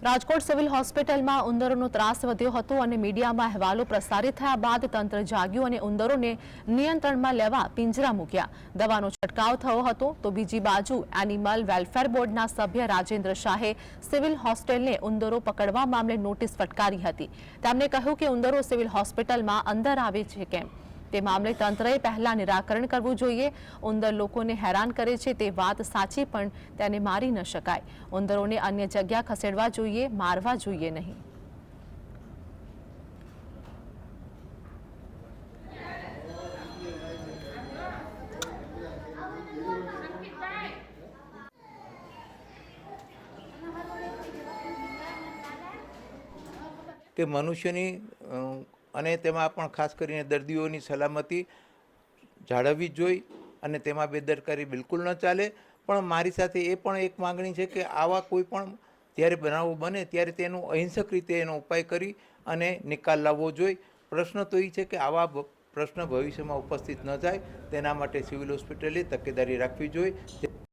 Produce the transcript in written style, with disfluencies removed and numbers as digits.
Rajkot civil હોસ્પિટલમાં ઉંદરોનો ત્રાસ વધ્યો હતો અને મીડિયામાં અહેવાલો પ્રસારિત થયા બાદ તંત્ર જાગ્યું અને ઉંદરોને નિયંત્રણમાં લેવા પિંજરા મૂક્યા. દવાનો છંટકાવ થયો હતો તો બીજી બાજુ એનિમલ વેલફેર બોર્ડના સભ્ય રાજેન્દ્ર શાહે સિવિલ હોસ્ટેલને ઉંદરો પકડવા મામલે નોટિસ ફટકારી હતી. તેમણે કહ્યું કે ઉંદરો સિવિલ હોસ્પિટલમાં અંદર આવે છે કેમ તે મામલે તંત્રએ પહેલા નિરાકરણ કરવું જોઈએ. ઉંદર લોકોને હેરાન કરે છે તે વાત સાચી, પણ તેને મારી ન શકાય. ઉંદરોને અન્ય જગ્યા ખસેડવા જોઈએ, મારવા જોઈએ નહીં. કે મનુષ્યની અને તેમાં પણ ખાસ કરીને દર્દીઓની સલામતી જાળવવી જોઈએ અને તેમાં બેદરકારી બિલકુલ ન ચાલે. પણ મારી સાથે એ પણ એક માગણી છે કે આવા કોઈ પણ જ્યારે બનાવો બને ત્યારે તેનું અહિંસક રીતે એનો ઉપાય કરી અને નિકાલ લાવવો જોઈએ. પ્રશ્ન તો એ છે કે આવા પ્રશ્ન ભવિષ્યમાં ઉપસ્થિત ન થાય તેના માટે સિવિલ હોસ્પિટલે તકેદારી રાખવી જોઈએ.